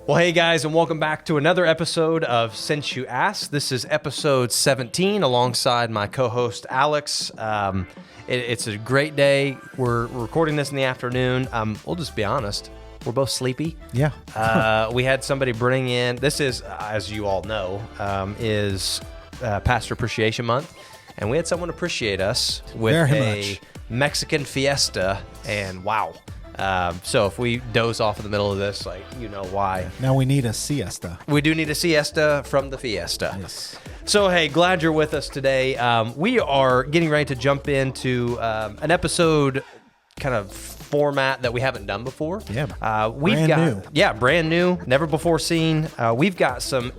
Well, hey guys, and welcome back to another episode of Since You Asked. This is episode 17 alongside my co-host Alex. It's a great day. We're recording this in the afternoon. We'll just be honest. We're both sleepy. Yeah. We had somebody bring in, this is, as you all know, is Pastor Appreciation Month. And we had someone appreciate us with a Mexican fiesta. And wow. So if we doze off in the middle of this, like, you know why. Now we need a siesta. We do need a siesta from the fiesta. Yes. So, hey, glad you're with us today. We are getting ready to jump into an episode kind of format that we haven't done before. Yeah. Brand new. Yeah, brand new, never before seen. We've got some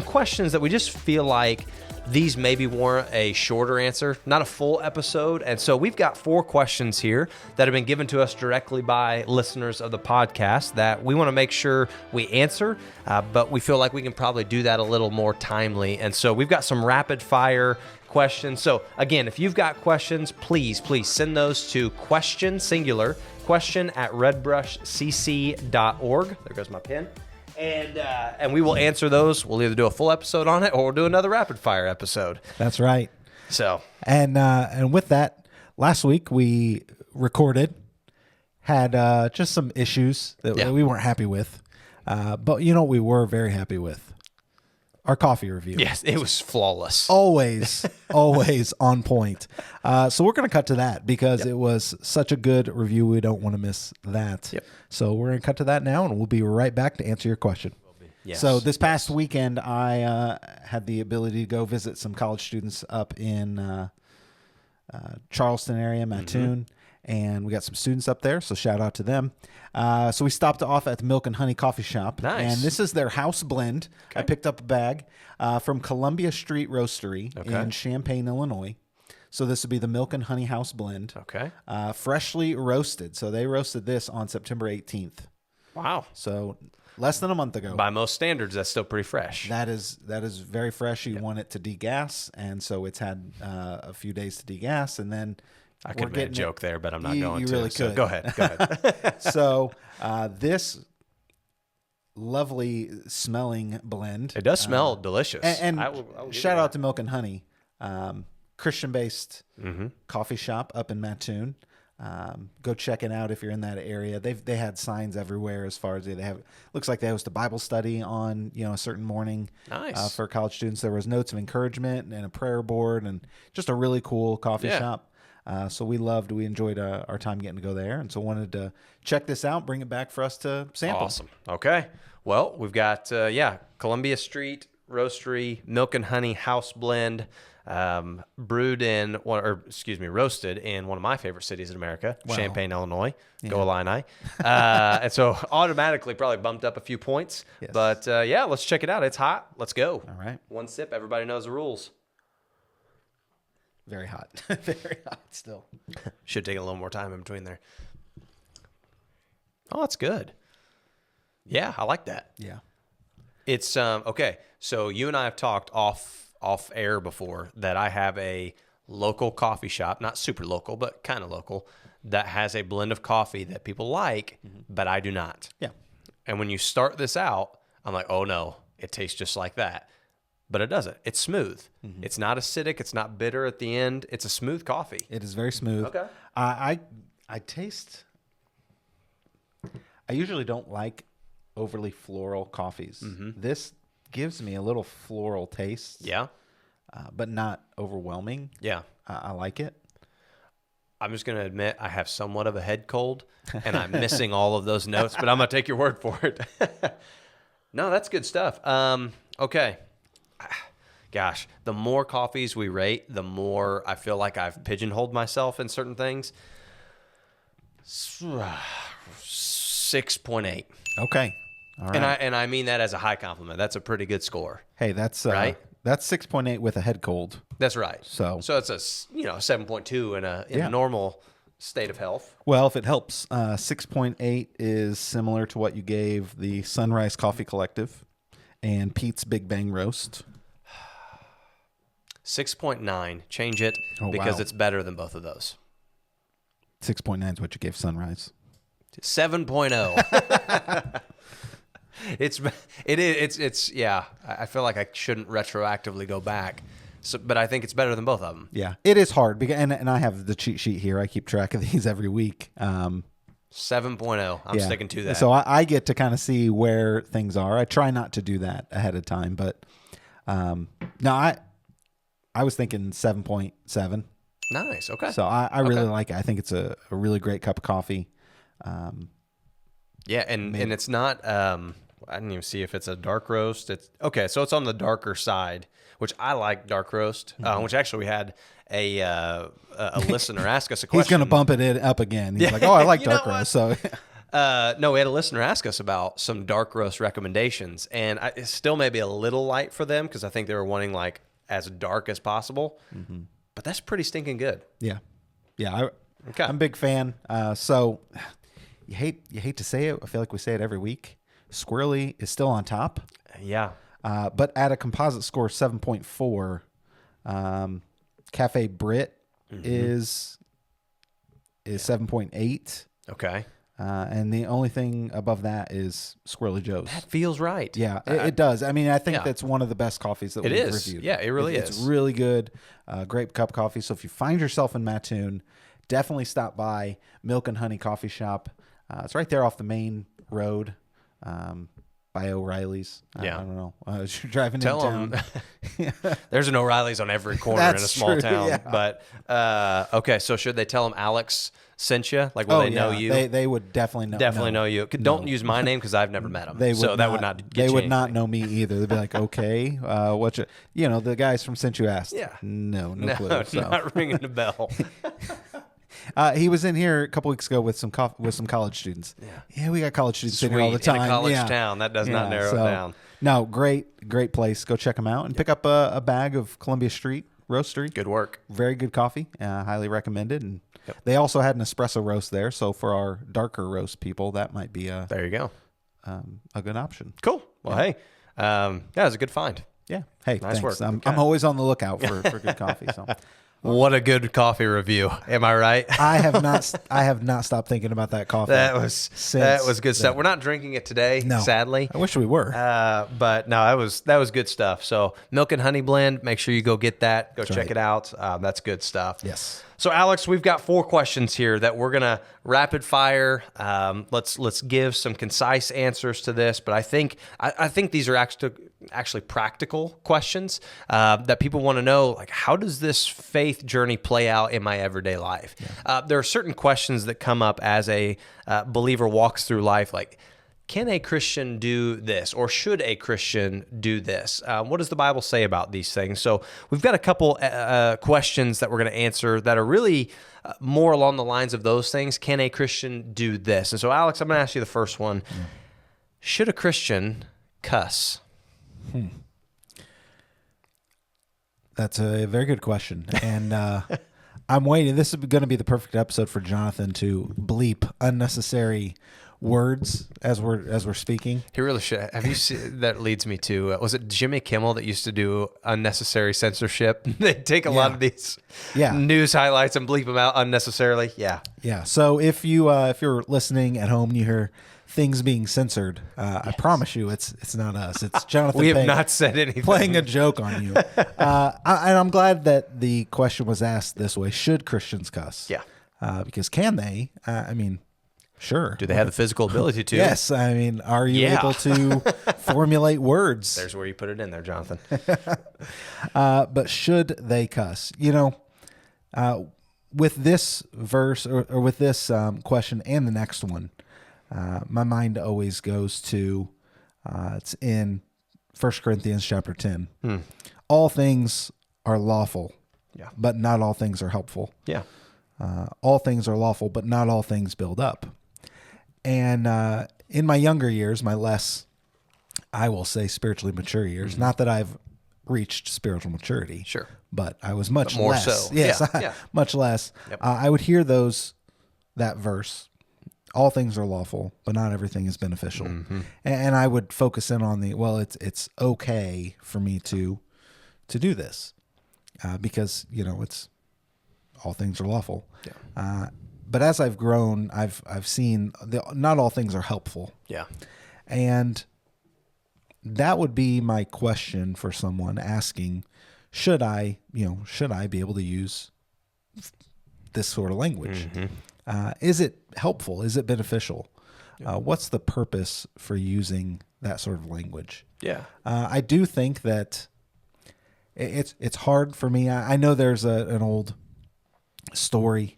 questions that we just feel like these maybe warrant a shorter answer, not a full episode. And so we've got 4 questions here that have been given to us directly by listeners of the podcast that we want to make sure we answer, but we feel like we can probably do that a little more timely. And so we've got some rapid fire questions. So again, if you've got questions, please send those to question at redbrushcc.org. There goes my pen. And we will answer those. We'll either do a full episode on it or we'll do another rapid fire episode. That's right. So and with that, last week we recorded, had just some issues that we weren't happy with, but you know what we were very happy with? Our coffee review. Yes, it was flawless. Always on point. So we're going to cut to that because it was such a good review. We don't want to miss that. Yep. So we're going to cut to that now, and we'll be right back to answer your question. Yes. So this past weekend, I had the ability to go visit some college students up in Charleston area, Mattoon, and we got some students up there, so shout out to them. So we stopped off at the Milk and Honey Coffee Shop. Nice. And this is their house blend. Okay. I picked up a bag from Columbia Street Roastery in Champaign, Illinois. So this would be the Milk and Honey House Blend. Okay. Freshly roasted. So they roasted this on September 18th. Wow. So less than a month ago. By most standards, that's still pretty fresh. That is very fresh. You want it to degas, and so it's had a few days to degas, and then I could make a joke there, but I'm not going you to. Really so could. Go ahead. So this lovely smelling blend. It does smell delicious. And I will shout out to Milk and Honey, Christian-based coffee shop up in Mattoon. Go check it out if you're in that area. They had signs everywhere as far as they have. Looks like they host a Bible study on a certain morning. Nice. For college students. There was notes of encouragement and a prayer board and just a really cool coffee shop. So we enjoyed our time getting to go there, and so wanted to check this out, bring it back for us to sample. Awesome. Okay. Well, we've got Columbia Street Roastery Milk and Honey House Blend. Roasted in one of my favorite cities in America, Champaign, Illinois. Yeah. Go Illini. And so automatically probably bumped up a few points. Yes. But let's check it out. It's hot. Let's go. All right. One sip. Everybody knows the rules. Very hot. Very hot still. Should take a little more time in between there. Oh, that's good. Yeah, I like that. Yeah. It's okay. So you and I have talked off air before that I have a local coffee shop, not super local, but kind of local, that has a blend of coffee that people like, but I do not. Yeah. And when you start this out, I'm like, oh no, it tastes just like that. But it doesn't. It's smooth. It's not acidic. It's not bitter at the end. It's a smooth coffee. It is very smooth. Okay. I taste. I usually don't like overly floral coffees. This gives me a little floral taste. Yeah. But not overwhelming. Yeah. I like it. I'm just going to admit I have somewhat of a head cold, and I'm missing all of those notes, but I'm going to take your word for it. No, that's good stuff. Okay. Gosh, the more coffees we rate, the more I feel like I've pigeonholed myself in certain things. 6.8. Okay. All right. And I mean that as a high compliment. That's a pretty good score. Hey, that's right. That's 6.8 with a head cold. That's right. So it's a 7.2 in a normal state of health. Well, if it helps, 6.8 is similar to what you gave the Sunrise Coffee Collective and Pete's Big Bang Roast. 6.9. Change it because it's better than both of those. 6.9 is what you gave Sunrise. 7.0. Yeah. I feel like I shouldn't retroactively go back, but I think it's better than both of them. Yeah, it is hard because, and I have the cheat sheet here. I keep track of these every week. 7.0. I'm sticking to that. So I get to kind of see where things are. I try not to do that ahead of time, but no, I was thinking 7.7. Nice. Okay. So I really like it. I think it's a really great cup of coffee. Yeah, and it's not. I didn't even see if it's a dark roast. It's okay. So it's on the darker side, which I like dark roast. Which actually we had a listener ask us a question. He's going to bump it up again. He's like, "Oh, I like dark roast." So. No, we had a listener ask us about some dark roast recommendations, and it still may be a little light for them because I think they were wanting like as dark as possible. Mm-hmm. But that's pretty stinking good. Yeah. I'm a big fan. So you hate to say it. I feel like we say it every week. Squirrely is still on top. Yeah. But at a composite score of 7.4, Cafe Brit is 7.8. Okay. And the only thing above that is Squirrely Joe's. That feels right. Yeah, it does. I mean, I think that's one of the best coffees that we've reviewed. Yeah, it really is. It's really good. Great cup coffee. So if you find yourself in Mattoon, definitely stop by Milk and Honey Coffee Shop. It's right there off the main road by O'Reilly's. I don't know. As you're driving in town. There's an O'Reilly's on every corner in a small town. Yeah. But, okay, so should they tell them Alex sent you? Like, will they know you? They would definitely know. Know you. Don't use my name because I've never met them. That would not get They you would not anything. know me either. They'd be like, okay, what's your, the guys from Since You Asked. Yeah. No clue. No, So. not ringing the bell. He was in here a couple weeks ago with some college students. Yeah, we got college students in here all the time. In a college town. That does not narrow it down. No, great place. Go check them out and pick up a bag of Columbia Street Roastery. Good work. Very good coffee. Highly recommended. And they also had an espresso roast there. So for our darker roast people, that might be there you go. A good option. Cool. Well, hey, it was a good find. Yeah. Hey, nice thanks. work. I'm always on the lookout for good coffee. So. What a good coffee review. Am I right? I have not stopped thinking about that coffee. That was good stuff. We're not drinking it today, sadly. I wish we were. But no, that was good stuff. So Milk and Honey blend, make sure you go get that. Go check it out. That's good stuff. Yes. So Alex, we've got 4 questions here that we're gonna rapid fire. Let's give some concise answers to this, but I think these are actually practical questions that people want to know. Like, how does this faith journey play out in my everyday life? Yeah. There are certain questions that come up as a believer walks through life, like, can a Christian do this, or should a Christian do this? What does the Bible say about these things? So we've got a couple questions that we're going to answer that are really more along the lines of those things. Can a Christian do this? And so, Alex, I'm going to ask you the first one. Should a Christian cuss? That's a very good question. And I'm waiting. This is going to be the perfect episode for Jonathan to bleep unnecessary words as we're speaking. He really should. Have you seen, that leads me to, was it Jimmy Kimmel that used to do unnecessary censorship? They take a lot of these news highlights and bleep them out unnecessarily. Yeah. Yeah. So if you're listening at home and you hear things being censored, I promise you it's not us. It's Jonathan. We have not said anything. Playing a joke on you. And I'm glad that the question was asked this way. Should Christians cuss? Yeah. Because can they? I mean, sure. Do they have the physical ability to? Yes. I mean, are you able to formulate words? There's where you put it in there, Jonathan. But should they cuss? With this verse or with this question and the next one, my mind always goes to, it's in 1 Corinthians chapter 10. All things are lawful, but not all things are helpful. Yeah. All things are lawful, but not all things build up. And in my younger years, my less, I will say, spiritually mature years, not that I've reached spiritual maturity, sure, but I was much more less. so. Yes, much less. Yep. I would hear that verse, all things are lawful, but not everything is beneficial. And I would focus in on it's okay for me to do this because, it's all things are lawful. Yeah. But as I've grown, I've seen not all things are helpful. Yeah. And that would be my question for someone asking, should I be able to use this sort of language? Is it helpful? Is it beneficial? What's the purpose for using that sort of language? Yeah. I do think that it's hard for me. I know there's an old story,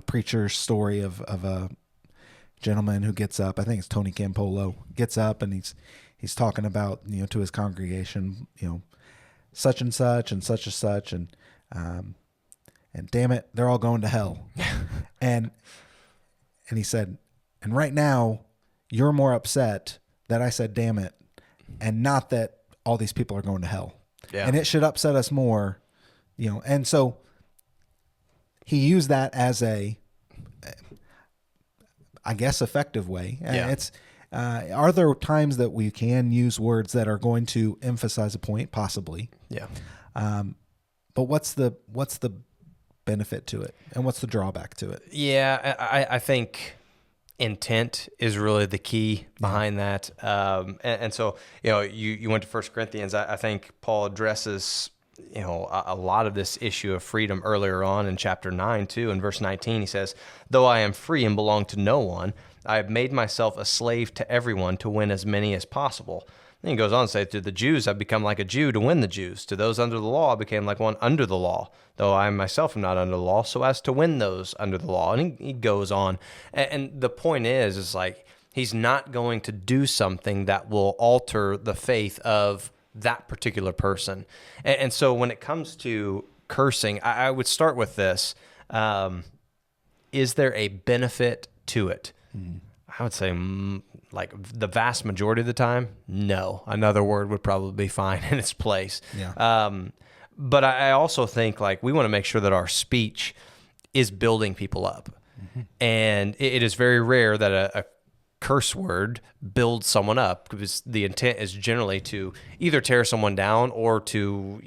preacher's story of a gentleman who gets up. I think it's Tony Campolo, gets up and he's talking about, to his congregation, such and such and such and such, and damn it, they're all going to hell. and he said, and right now you're more upset that I said damn it, and not that all these people are going to hell. Yeah. And it should upset us more, and so he used that as a, I guess, effective way. Yeah. Are there times that we can use words that are going to emphasize a point? Possibly. Yeah. But what's the benefit to it, and what's the drawback to it? Yeah, I think intent is really the key behind that. And so, you went to 1 Corinthians. I think Paul addresses, a lot of this issue of freedom earlier on in chapter 9 too. In verse 19, he says, though I am free and belong to no one, I have made myself a slave to everyone to win as many as possible. Then he goes on to say, to the Jews, I've become like a Jew to win the Jews. To those under the law, I became like one under the law, though I myself am not under the law, so as to win those under the law. And he goes on. And the point is like, he's not going to do something that will alter the faith of that particular person. And so when it comes to cursing, I would start with this. Is there a benefit to it? I would say like the vast majority of the time, no. Another word would probably be fine in its place. Yeah. But I also think like we want to make sure that our speech is building people up. And it is very rare that a curse word builds someone up, because the intent is generally to either tear someone down or to,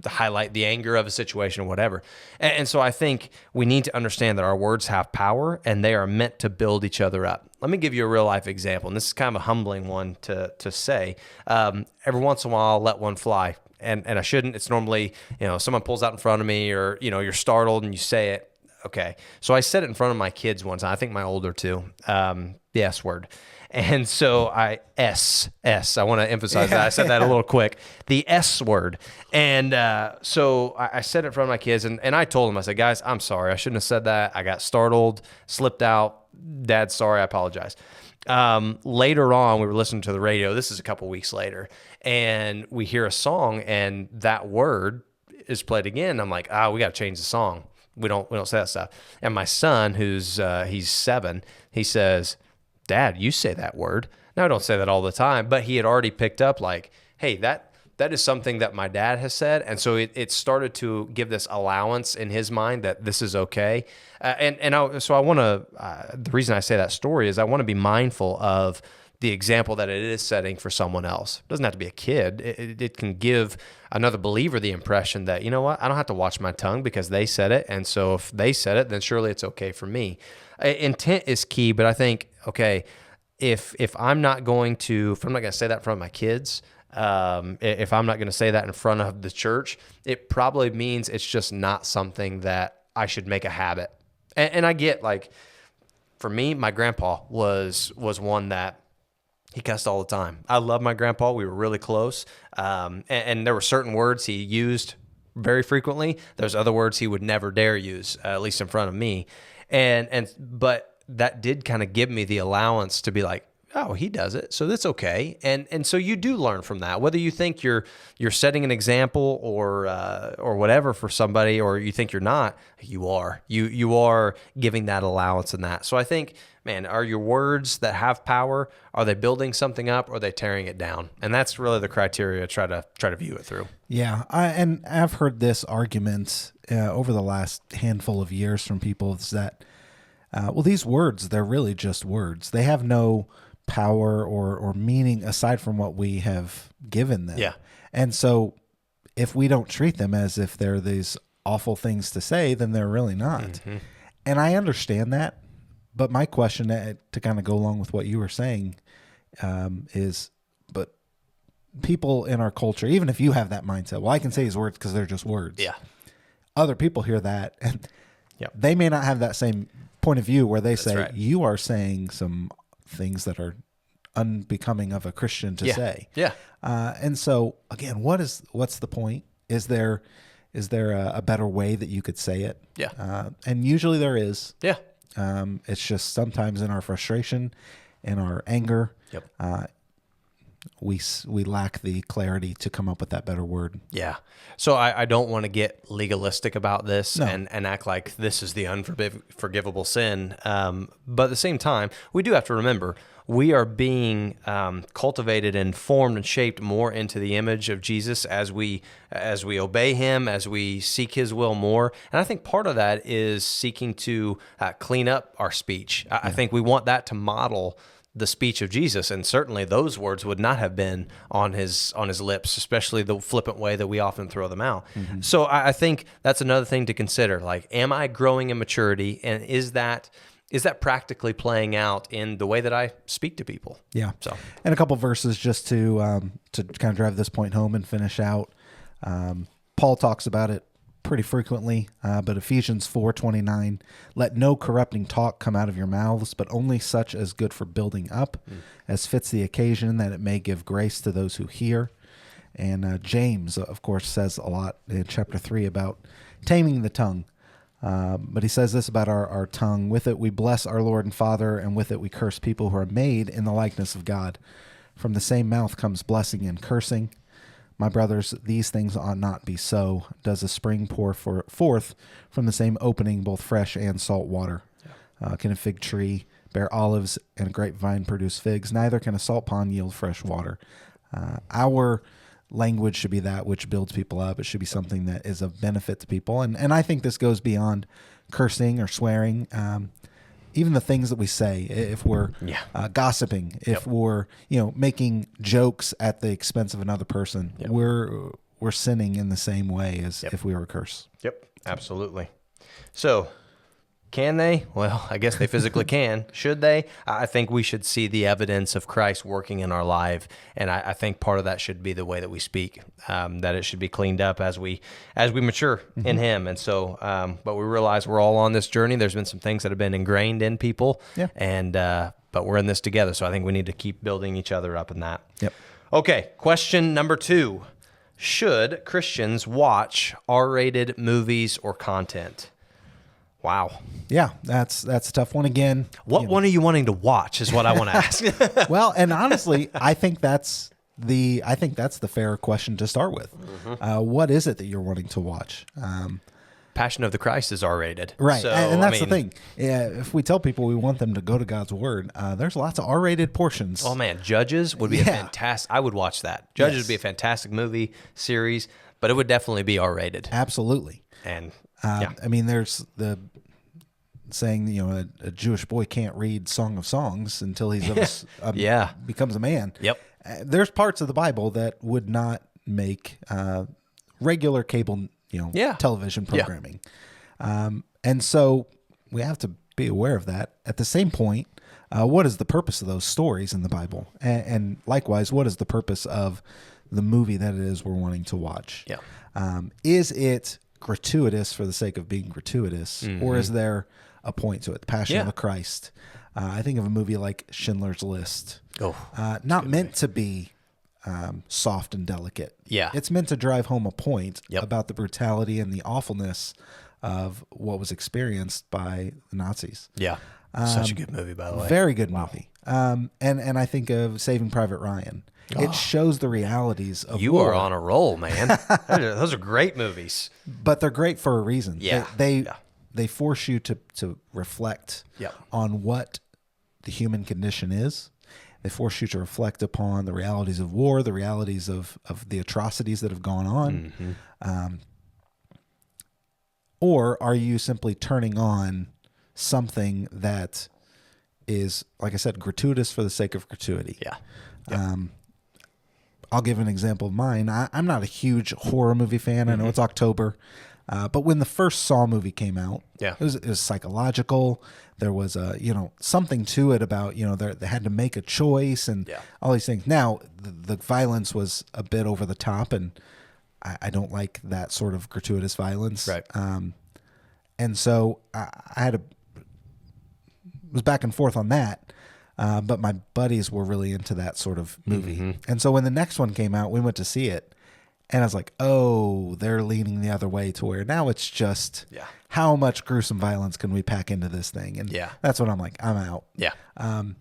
highlight the anger of a situation or whatever. And so I think we need to understand that our words have power and they are meant to build each other up. Let me give you a real life example. And this is kind of a humbling one to say. Every once in a while, I'll let one fly. And I shouldn't. It's normally, someone pulls out in front of me, or, you're startled and you say it. Okay. So I said it in front of my kids once. I think my older two, the S word. And so I want to emphasize that. I said that a little quick, the S word. And so I said it in front of my kids, and I told them, I said, guys, I'm sorry. I shouldn't have said that. I got startled, slipped out. Dad, sorry. I apologize. Later on, we were listening to the radio. This is a couple weeks later, and we hear a song, and that word is played again. I'm like, we got to change the song. We don't say that stuff. And my son, who's he's 7, he says, Dad, you say that word. Now, I don't say that all the time, but he had already picked up like, hey, that is something that my dad has said. And so it started to give this allowance in his mind that this is okay. So I want to, the reason I say that story is I want to be mindful of the example that it is setting for someone else. It doesn't have to be a kid. It can give another believer the impression that, you know what, I don't have to watch my tongue because they said it. And so if they said it, then surely it's okay for me. Intent is key, but I think, okay, if I'm not going to say that in front of my kids, if I'm not going to say that in front of the church, it probably means it's just not something that I should make a habit. And I get, like, for me, my grandpa was one that he cussed all the time. I love my grandpa. We were really close. And there were certain words he used very frequently. There's other words he would never dare use, at least in front of me. But that did kind of give me the allowance to be like, oh, he does it, so that's okay. And so you do learn from that, whether you think you're setting an example or whatever for somebody, or you think you're not. You are giving that allowance in that. So I think, man, are your words that have power, are they building something up, or are they tearing it down? And that's really the criteria try to view it through. Yeah, I've heard this argument over the last handful of years from people, is that these words, they're really just words. They have no power or meaning aside from what we have given them. Yeah. And so if we don't treat them as if they're these awful things to say, then they're really not. Mm-hmm. And I understand that. But my question to kind of go along with what you were saying is, but people in our culture, even if you have that mindset, well, I can say these words because they're just words. Yeah. Other people hear that, and Yep. they may not have that same point of view where they say, right. you are saying some things that are unbecoming of a Christian to say. Yeah. And so, again, what's the point? Is there a better way that you could say it? Yeah. And usually there is. Yeah. It's just sometimes in our frustration, in our anger, Yep. we lack the clarity to come up with that better word. Yeah. So I don't want to get legalistic about this No. and act like this is the unforgivable sin. But at the same time, we do have to remember we are being cultivated and formed and shaped more into the image of Jesus as we obey him, as we seek his will more. And I think part of that is seeking to clean up our speech. I think we want that to model the speech of Jesus, and certainly those words would not have been on his lips, especially the flippant way that we often throw them out. Mm-hmm. So I think that's another thing to consider. Like, am I growing in maturity, and is that practically playing out in the way that I speak to people? Yeah. So, and a couple verses just to kind of drive this point home and finish out. Paul talks about it pretty frequently, but Ephesians 4:29, let no corrupting talk come out of your mouths, but only such as good for building up, as fits the occasion, that it may give grace to those who hear. And James, of course, says a lot in chapter 3 about taming the tongue. But he says this about our tongue: with it we bless our Lord and Father, and with it we curse people who are made in the likeness of God. From the same mouth comes blessing and cursing. My brothers, these things ought not be so. Does a spring pour forth from the same opening both fresh and salt water? Yeah. Can a fig tree bear olives and a grapevine produce figs? Neither can a salt pond yield fresh water. Our language should be that which builds people up. It should be something that is of benefit to people. And I think this goes beyond cursing or swearing. Even the things that we say, if we're gossiping, if we're making jokes at the expense of another person, we're sinning in the same way as if we were a curse. Yep, absolutely. So, can they? Well, I guess they physically can. Should they? I think we should see the evidence of Christ working in our life, and I think part of that should be the way that we speak. That it should be cleaned up as we mature in Him. And so, but we realize we're all on this journey. There's been some things that have been ingrained in people, and but we're in this together. So I think we need to keep building each other up in that. Yep. Okay. Question number 2: should Christians watch R-rated movies or content? Wow. Yeah, that's a tough one. Again, what one are you wanting to watch is what I want to ask. Well, and honestly, I think that's the fair question to start with. Mm-hmm. What is it that you're wanting to watch? Passion of the Christ is R-rated. Right. So, and that's the thing. Yeah, if we tell people we want them to go to God's Word, there's lots of R-rated portions. Oh, man. Judges would be a fantastic... I would watch that. Judges would be a fantastic movie series, but it would definitely be R-rated. Absolutely. And... I mean, there's the saying, a Jewish boy can't read Song of Songs until he's becomes a man. Yep. There's parts of the Bible that would not make regular cable, television programming. And so we have to be aware of that. At the same point, what is the purpose of those stories in the Bible? And likewise, what is the purpose of the movie that it is we're wanting to watch? Yeah. Is it gratuitous for the sake of being gratuitous, or is there a point to it? The Passion of the Christ. I think of a movie like Schindler's List. Not meant to be soft and delicate. Yeah, it's meant to drive home a point about the brutality and the awfulness of what was experienced by the Nazis. Yeah, such a good movie, by the way. Very good movie. And I think of Saving Private Ryan. It shows the realities of You war. are on a roll, man. Those are great movies. But they're great for a reason. Yeah. They force you to reflect on what the human condition is. They force you to reflect upon the realities of war, the realities of the atrocities that have gone on. Mm-hmm. Or are you simply turning on something that is, like I said, gratuitous for the sake of gratuity? Yeah. I'll give an example of mine. I'm not a huge horror movie fan. I know it's October. But when the first Saw movie came out, Yeah. it was psychological. There was something to it about, they had to make a choice and all these things. Now the violence was a bit over the top, and I don't like that sort of gratuitous violence. Right. And so I was back and forth on that. But my buddies were really into that sort of movie. Mm-hmm. And so when the next one came out, we went to see it. And I was like, oh, they're leaning the other way to where now it's just how much gruesome violence can we pack into this thing? And that's what I'm like, I'm out. Yeah. I'm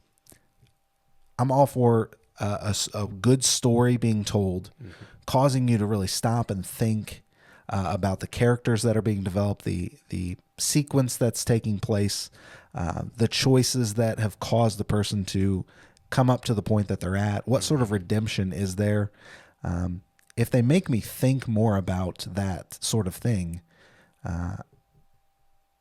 all for a good story being told, causing you to really stop and think about the characters that are being developed, the sequence that's taking place, the choices that have caused the person to come up to the point that they're at. What sort of redemption is there? If they make me think more about that sort of thing,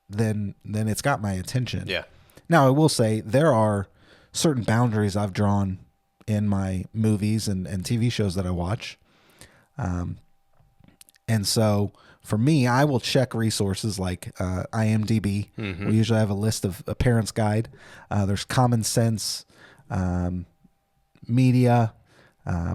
then it's got my attention. Yeah. Now, I will say there are certain boundaries I've drawn in my movies and TV shows that I watch. And so for me, I will check resources like IMDb. Mm-hmm. We usually have a list of a parent's guide. There's Common Sense, Media,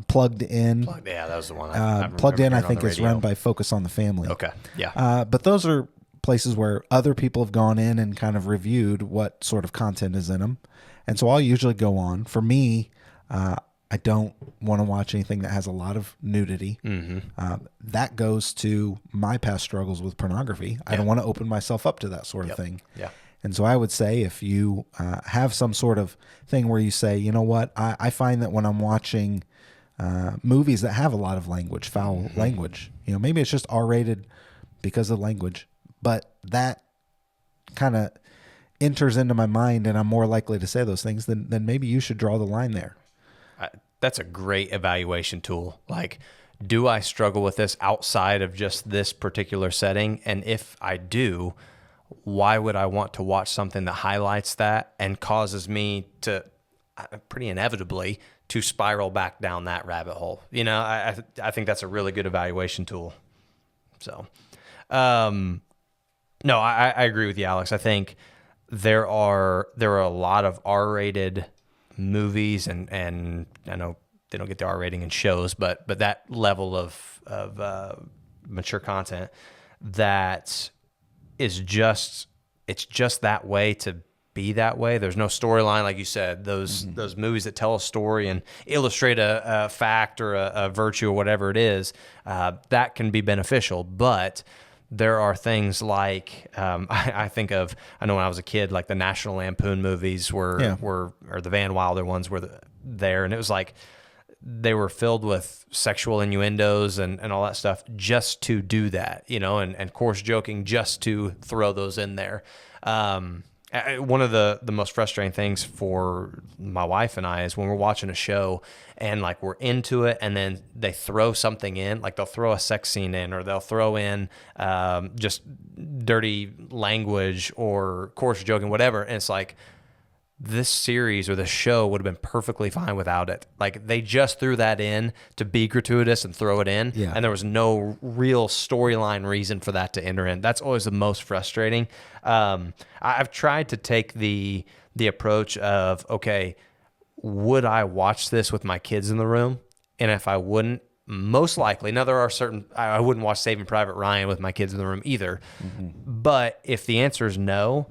Plugged In. Yeah, that was the one. I Plugged In, I think, is radio. run by Focus on the Family. Okay, yeah. But those are places where other people have gone in and kind of reviewed what sort of content is in them. And so I'll usually go on. For me, I don't want to watch anything that has a lot of nudity. Mm-hmm. That goes to my past struggles with pornography. I don't want to open myself up to that sort of thing. Yeah. And so I would say if you have some sort of thing where you say, you know what, I find that when I'm watching movies that have a lot of language, foul language, maybe it's just R-rated because of language, but that kind of enters into my mind and I'm more likely to say those things, then maybe you should draw the line there. That's a great evaluation tool. Like, do I struggle with this outside of just this particular setting? And if I do, why would I want to watch something that highlights that and causes me to, pretty inevitably, to spiral back down that rabbit hole? I think that's a really good evaluation tool. So, no, I agree with you, Alex. I think there are a lot of R-rated movies, and I know they don't get the R rating in shows, but that level of mature content that is just that way to be that way. There's no storyline, like you said. Those movies that tell a story and illustrate a fact or a virtue or whatever it is, that can be beneficial, but there are things like I know when I was a kid, like the National Lampoon movies or the Van Wilder ones were there, and it was like they were filled with sexual innuendos and all that stuff just to do that, and coarse joking just to throw those in there. One of the most frustrating things for my wife and I is when we're watching a show and like we're into it and then they throw something in, like they'll throw a sex scene in, or they'll throw in just dirty language or coarse joking, whatever. And it's like, this series or this show would have been perfectly fine without it. Like, they just threw that in to be gratuitous and throw it in, and there was no real storyline reason for that to enter in. That's always the most frustrating. I've tried to take the approach of, okay, would I watch this with my kids in the room? And if I wouldn't, most likely, now there are certain, I wouldn't watch Saving Private Ryan with my kids in the room either. But if the answer is no,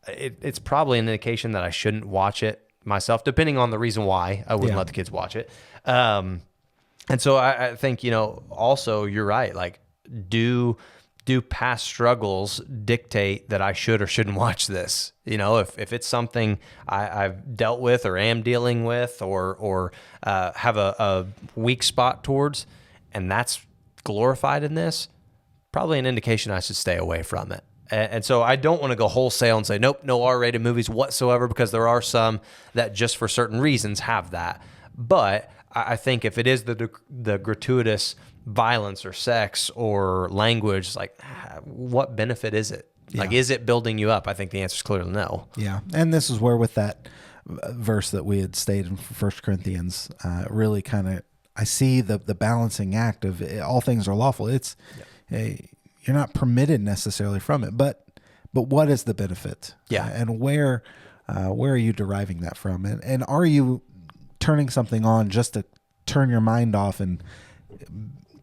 it's probably an indication that I shouldn't watch it myself, depending on the reason why I wouldn't let the kids watch it. And so I think, also you're right. Like, do past struggles dictate that I should or shouldn't watch this? If it's something I've dealt with or am dealing with or have a weak spot towards, and that's glorified in this, probably an indication I should stay away from it. And so I don't want to go wholesale and say, nope, no R-rated movies whatsoever, because there are some that just for certain reasons have that. But I think if it is the gratuitous violence or sex or language, it's like, what benefit is it? Yeah. Like, is it building you up? I think the answer is clearly no. Yeah. And this is where, with that verse that we had stated in 1 Corinthians, really kind of, I see the balancing act of all things are lawful. It's you're not permitted necessarily from it, but what is the benefit? Yeah. And where are you deriving that from? And are you turning something on just to turn your mind off and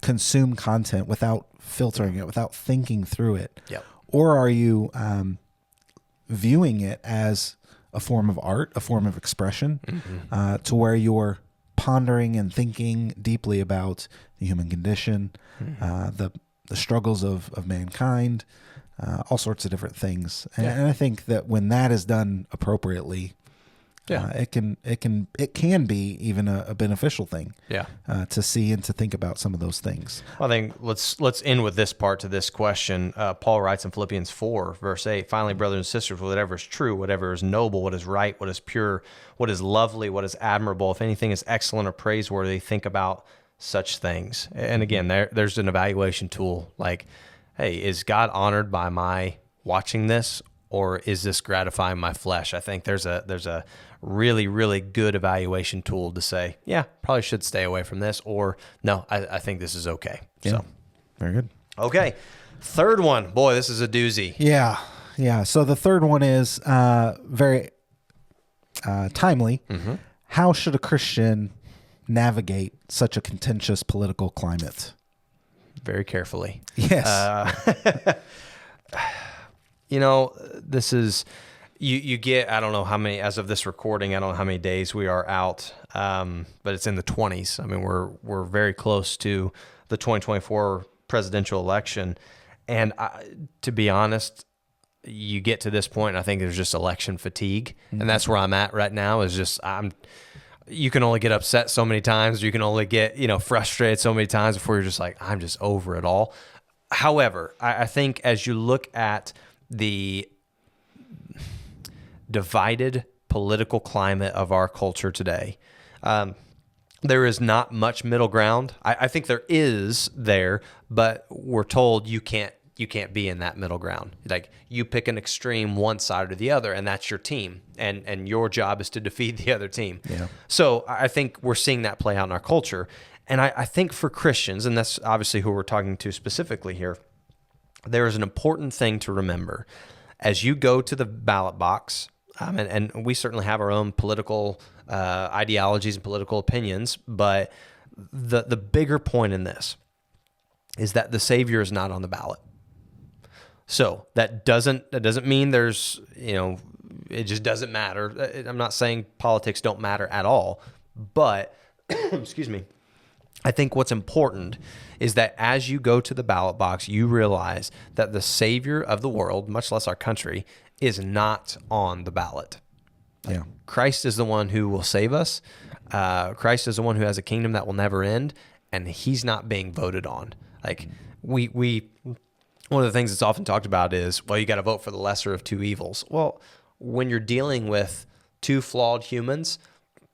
consume content without filtering it, without thinking through it? Yep. Or are you viewing it as a form of art, a form of expression, to where you're pondering and thinking deeply about the human condition, the struggles of mankind, all sorts of different things. And I think that when that is done appropriately, it can be even a beneficial thing. To see and to think about some of those things. Well, I think let's end with this part to this question. Paul writes in Philippians 4, verse 8, "Finally, brothers and sisters, whatever is true, whatever is noble, what is right, what is pure, what is lovely, what is admirable, if anything is excellent or praiseworthy, think about such things." And again, there's an evaluation tool. Like, hey, is God honored by my watching this, or is this gratifying my flesh? I think there's a really, really good evaluation tool to say, yeah, probably should stay away from this, or no, I think this is okay. Yeah. So, very good. Okay. Third one. Boy, this is a doozy. Yeah. So the third one is very timely. How should a Christian navigate such a contentious political climate? Very carefully. Yes. This is, you get, I don't know how many, as of this recording, I don't know how many days we are out, but it's in the 20s. I mean, we're very close to the 2024 presidential election. And to be honest, you get to this point, and I think there's just election fatigue. And that's where I'm at right now, is just, you can only get upset so many times, or you can only get, frustrated so many times before you're just like, I'm just over it all. However, I think as you look at the divided political climate of our culture today, there is not much middle ground. I think there is there, but we're told you can't be in that middle ground. Like, you pick an extreme one side or the other, and that's your team, and your job is to defeat the other team. Yeah. So I think we're seeing that play out in our culture. And I think for Christians, and that's obviously who we're talking to specifically here, there is an important thing to remember. As you go to the ballot box, and we certainly have our own political ideologies and political opinions, but the bigger point in this is that the Savior is not on the ballot. So that doesn't mean there's, it just doesn't matter. I'm not saying politics don't matter at all, but excuse me, I think what's important is that as you go to the ballot box, you realize that the Savior of the world, much less our country, is not on the ballot. Yeah. Christ is the one who will save us. Christ is the one who has a kingdom that will never end, and he's not being voted on. Like, we one of the things that's often talked about is, well, you got to vote for the lesser of two evils. Well, when you're dealing with two flawed humans,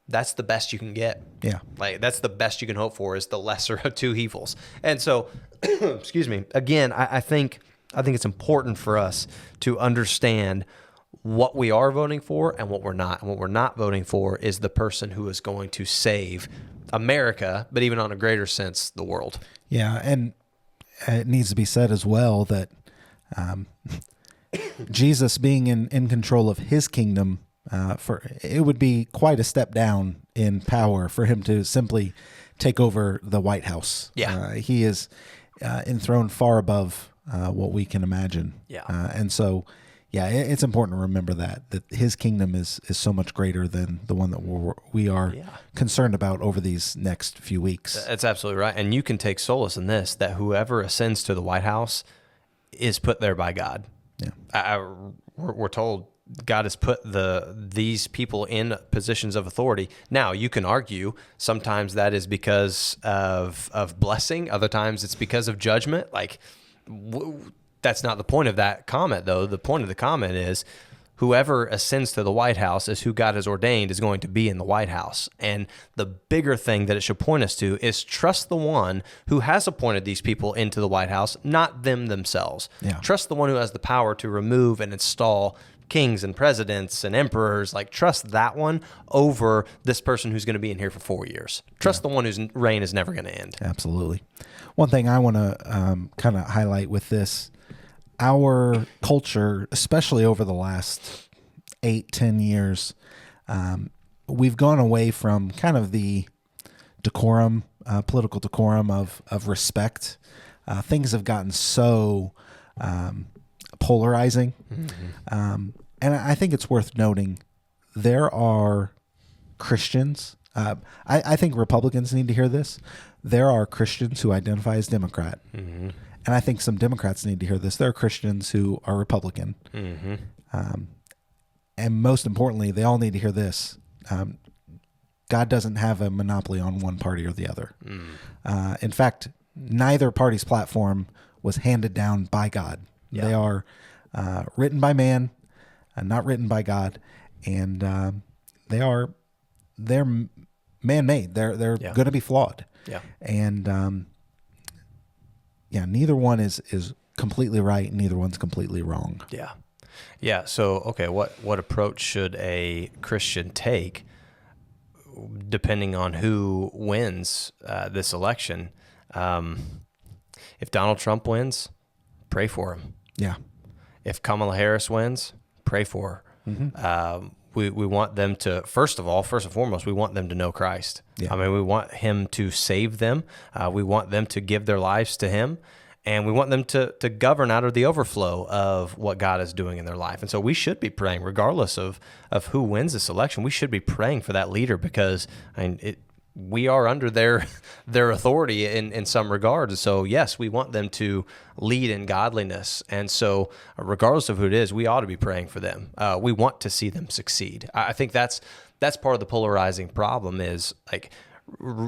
that's the best you can get. Yeah. Like, that's the best you can hope for, is the lesser of two evils. And so, excuse me, again, I think it's important for us to understand what we are voting for and what we're not. And what we're not voting for is the person who is going to save America, but even on a greater sense, the world. Yeah. And it needs to be said as well that Jesus being in control of his kingdom, it would be quite a step down in power for him to simply take over the White House. Yeah. He is enthroned far above what we can imagine. Yeah. And so, it's important to remember that his kingdom is so much greater than the one that we are concerned about over these next few weeks. That's absolutely right. And you can take solace in this, that whoever ascends to the White House is put there by God. Yeah. We're told God has put these people in positions of authority. Now, you can argue sometimes that is because of blessing. Other times it's because of judgment. Like, that's not the point of that comment, though. The point of the comment is whoever ascends to the White House is who God has ordained is going to be in the White House. And the bigger thing that it should point us to is trust the one who has appointed these people into the White House, not them themselves. Yeah. Trust the one who has the power to remove and install kings and presidents and emperors. Like, trust that one over this person who's going to be in here for 4 years. Trust the one whose reign is never going to end. Absolutely. One thing I want to kind of highlight with this, our culture, especially over the last 8-10 years, we've gone away from kind of the decorum, political decorum of respect. Things have gotten so polarizing. And I think it's worth noting there are Christians. I think Republicans need to hear this. There are Christians who identify as Democrat. And I think some Democrats need to hear this. There are Christians who are Republican. And most importantly, they all need to hear this. God doesn't have a monopoly on one party or the other. In fact, neither party's platform was handed down by God. Yeah. They are written by man, not written by God, and they're man-made. They're going to be flawed. Yeah, and neither one is completely right. Neither one's completely wrong. Yeah. So, okay, what approach should a Christian take, depending on who wins this election? If Donald Trump wins, pray for him. Yeah. If Kamala Harris wins, pray for her. We want them to, first and foremost, we want them to know Christ. Yeah. I mean, we want him to save them. We want them to give their lives to him. And we want them to govern out of the overflow of what God is doing in their life. And so we should be praying, regardless of who wins this election. We should be praying for that leader, because we are under their authority in some regards. So yes, we want them to lead in godliness. And so regardless of who it is, we ought to be praying for them. We want to see them succeed. I think that's part of the polarizing problem is, like,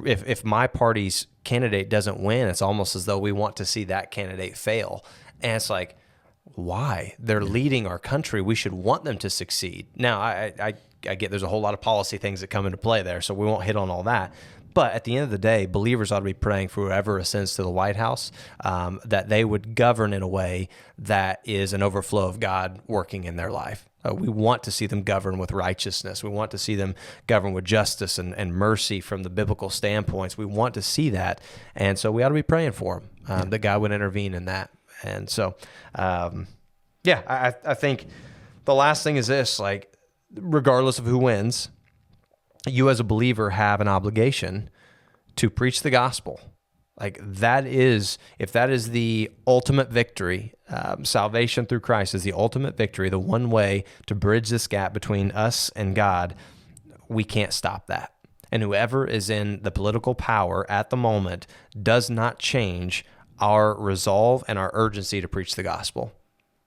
if my party's candidate doesn't win, it's almost as though we want to see that candidate fail. And it's like, why? They're leading our country. We should want them to succeed. Now, I get there's a whole lot of policy things that come into play there, so we won't hit on all that. But at the end of the day, believers ought to be praying for whoever ascends to the White House, that they would govern in a way that is an overflow of God working in their life. We want to see them govern with righteousness. We want to see them govern with justice and mercy from the biblical standpoints. We want to see that. And so we ought to be praying for them, that God would intervene in that. And so, I think the last thing is this, like, regardless of who wins, you as a believer have an obligation to preach the gospel. Like, if that is the ultimate victory, salvation through Christ is the ultimate victory, the one way to bridge this gap between us and God, we can't stop that. And whoever is in the political power at the moment does not change our resolve and our urgency to preach the gospel.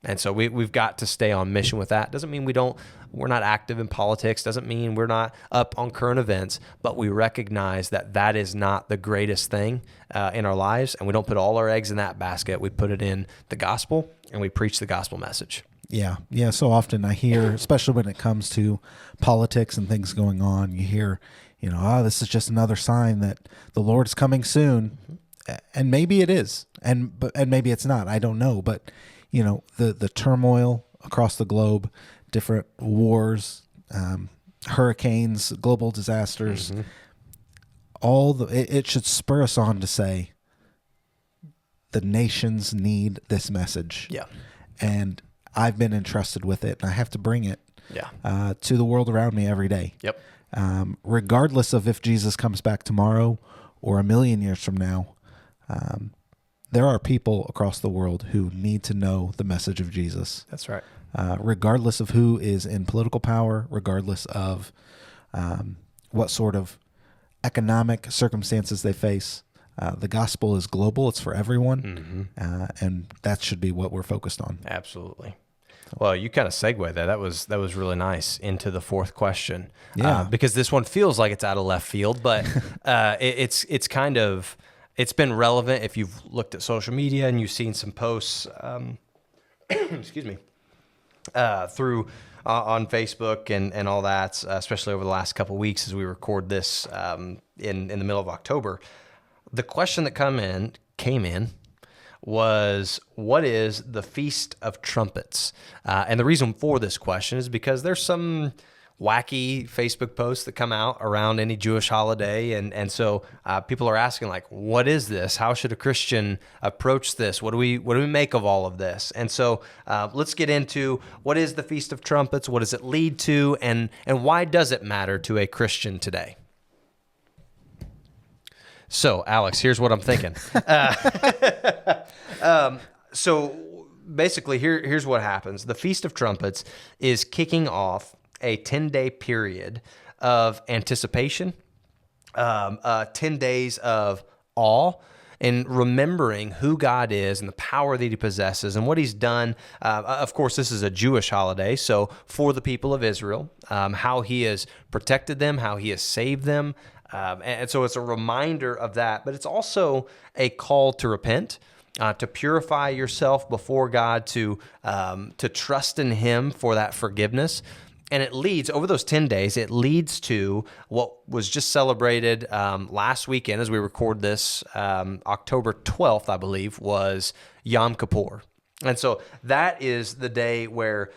And so we've got to stay on mission with that. Doesn't mean we're not active in politics. Doesn't mean we're not up on current events, but we recognize that is not the greatest thing in our lives. And we don't put all our eggs in that basket. We put it in the gospel, and we preach the gospel message. Yeah. So often I hear, especially when it comes to politics and things going on, you hear, this is just another sign that the Lord is coming soon. And maybe it is, and maybe it's not. I don't know, but the turmoil across the globe, different wars, hurricanes, global disasters, it should spur us on to say the nations need this message. Yeah. And I've been entrusted with it, and I have to bring it to the world around me every day. Yep. Regardless of if Jesus comes back tomorrow or a million years from now, there are people across the world who need to know the message of Jesus. That's right. Regardless of who is in political power, regardless of what sort of economic circumstances they face, the gospel is global. It's for everyone, and that should be what we're focused on. Absolutely. Well, you kind of segue there. That was really nice into the fourth question. Yeah. Because this one feels like it's out of left field, but it's kind of. It's been relevant if you've looked at social media and you've seen some posts, excuse me, through on Facebook and all that, especially over the last couple of weeks as we record this in the middle of October. The question that came in was, what is the Feast of Trumpets? And the reason for this question is because there's some wacky Facebook posts that come out around any Jewish holiday. And so people are asking, like, what is this? How should a Christian approach this? What do we make of all of this? And so let's get into what is the Feast of Trumpets? What does it lead to? And why does it matter to a Christian today? So, Alex, here's what I'm thinking. So basically, here's what happens. The Feast of Trumpets is kicking off a 10-day period of anticipation, 10 days of awe, and remembering who God is and the power that he possesses and what he's done. Of course, this is a Jewish holiday, so for the people of Israel, how he has protected them, how he has saved them. And so it's a reminder of that, but it's also a call to repent, to purify yourself before God, to trust in him for that forgiveness. And it leads, over those 10 days, it leads to what was just celebrated last weekend as we record this, October 12th, I believe, was Yom Kippur. And so that is the day where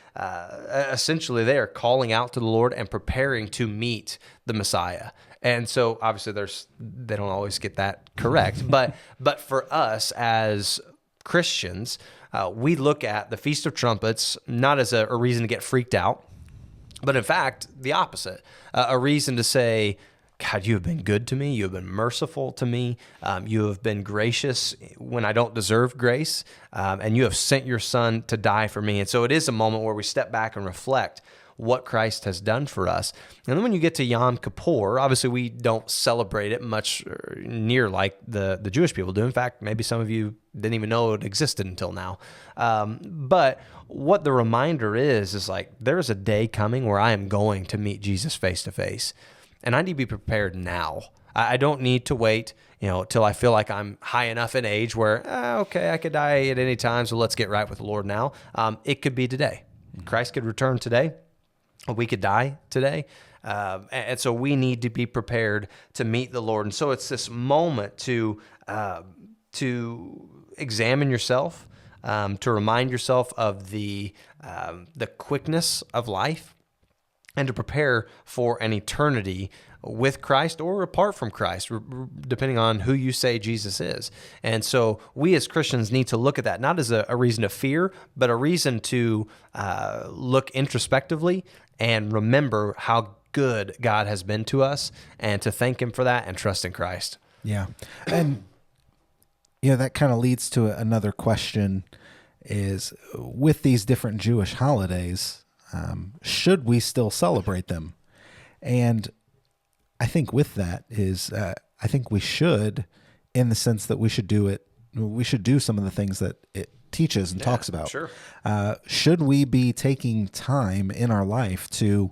essentially they are calling out to the Lord and preparing to meet the Messiah. And so obviously they don't always get that correct, but for us as Christians, we look at the Feast of Trumpets not as a reason to get freaked out, but in fact, the opposite, a reason to say, God, you have been good to me. You have been merciful to me. You have been gracious when I don't deserve grace, and you have sent your son to die for me. And so it is a moment where we step back and reflect what Christ has done for us. And then when you get to Yom Kippur, obviously we don't celebrate it much near like the Jewish people do. In fact, maybe some of you didn't even know it existed until now. But what the reminder is like, there's a day coming where I am going to meet Jesus face to face. And I need to be prepared now. I don't need to wait, till I feel like I'm high enough in age where, okay, I could die at any time, so let's get right with the Lord now. It could be today. Christ could return today. We could die today. And so we need to be prepared to meet the Lord. And so it's this moment to examine yourself, to remind yourself of the quickness of life, and to prepare for an eternity with Christ or apart from Christ, depending on who you say Jesus is. And so we as Christians need to look at that, not as a reason to fear, but a reason to look introspectively and remember how good God has been to us, and to thank him for that and trust in Christ. Yeah. And, that kind of leads to another question is, with these different Jewish holidays, should we still celebrate them? And I think with that is, I think we should, in the sense that we should do some of the things that it teaches and talks about. Sure. Should we be taking time in our life to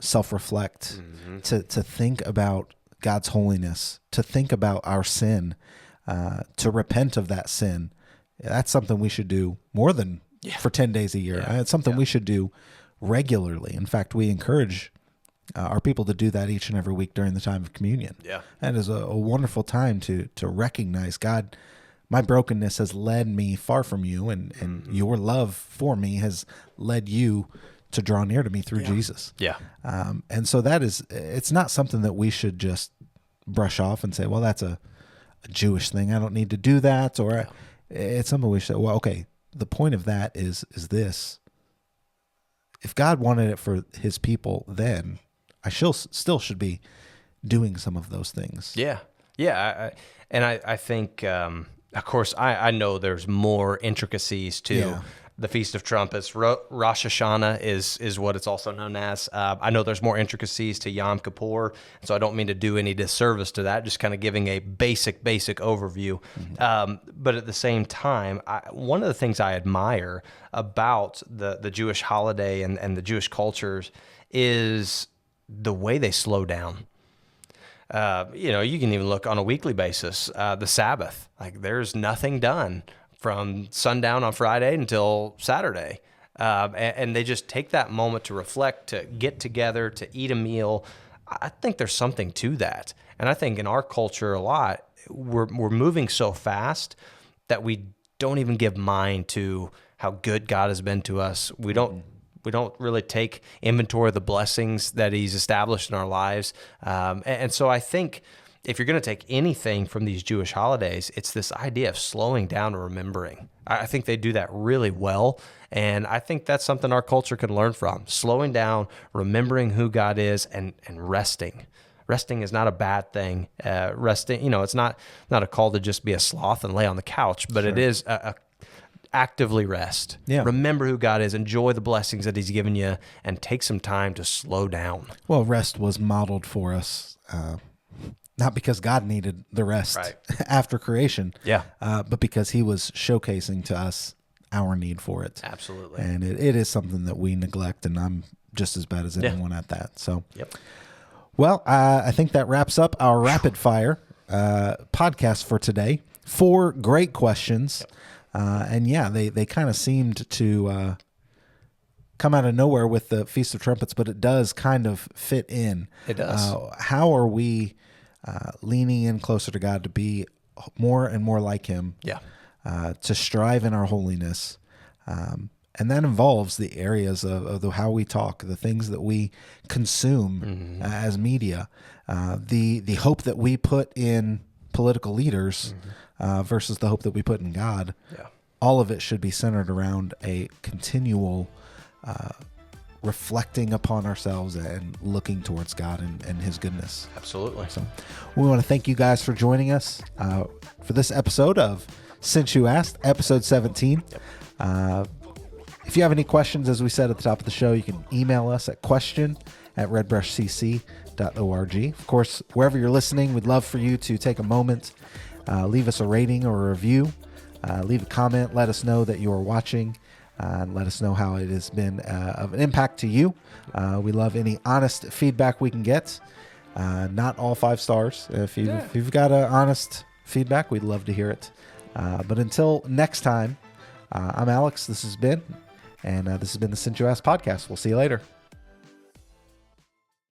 self-reflect, to think about God's holiness, to think about our sin, to repent of that sin? That's something we should do more than for 10 days a year. It's something we should do regularly. In fact, we encourage our people to do that each and every week during the time of communion. Yeah. And it's a wonderful time to recognize, God, my brokenness has led me far from you, and your love for me has led you to draw near to me through Jesus. Yeah. And so it's not something that we should just brush off and say, well, that's a Jewish thing, I don't need to do that. Or it's something we should say, well, okay, the point of that is this. If God wanted it for his people, then I still should be doing some of those things. Yeah. Yeah. I think, of course, I know there's more intricacies to the Feast of Trumpets. Rosh Hashanah is what it's also known as. I know there's more intricacies to Yom Kippur, so I don't mean to do any disservice to that, just kind of giving a basic overview. But at the same time, one of the things I admire about the Jewish holiday and the Jewish cultures is the way they slow down. You can even look on a weekly basis, the Sabbath. Like, there's nothing done from sundown on Friday until Saturday. And they just take that moment to reflect, to get together, to eat a meal. I think there's something to that. And I think in our culture a lot, we're moving so fast that we don't even give mind to how good God has been to us. We don't really take inventory of the blessings that he's established in our lives. And so I think if you're going to take anything from these Jewish holidays, it's this idea of slowing down and remembering. I think they do that really well. And I think that's something our culture can learn from. Slowing down, remembering who God is, and resting. Resting is not a bad thing. Resting, it's not a call to just be a sloth and lay on the couch, but it is a actively rest. Yeah. Remember who God is, enjoy the blessings that he's given you, and take some time to slow down. Well, rest was modeled for us, not because God needed the rest after creation, but because he was showcasing to us our need for it. Absolutely. And it is something that we neglect, and I'm just as bad as anyone at that. So, well, I think that wraps up our rapid fire podcast for today. 4 great questions. And they kind of seemed to come out of nowhere with the Feast of Trumpets, but it does kind of fit in. It does. How are we leaning in closer to God to be more and more like him? Yeah. To strive in our holiness. And that involves the areas of how we talk, the things that we consume as media, the hope that we put in political leaders versus the hope that we put in God. Yeah. All of it should be centered around a continual reflecting upon ourselves and looking towards God and his goodness. Absolutely. So we want to thank you guys for joining us for this episode of Since You Asked, episode 17. If you have any questions, as we said at the top of the show, you can email us at question@redbrushcc.org. Of course, wherever you're listening, we'd love for you to take a moment, leave us a rating or a review, leave a comment, let us know that you are watching, and let us know how it has been of an impact to you. We love any honest feedback we can get. Not all 5 stars. If you've got honest feedback, we'd love to hear it. But until next time, I'm Alex. This has been the Since You Asked podcast. We'll see you later.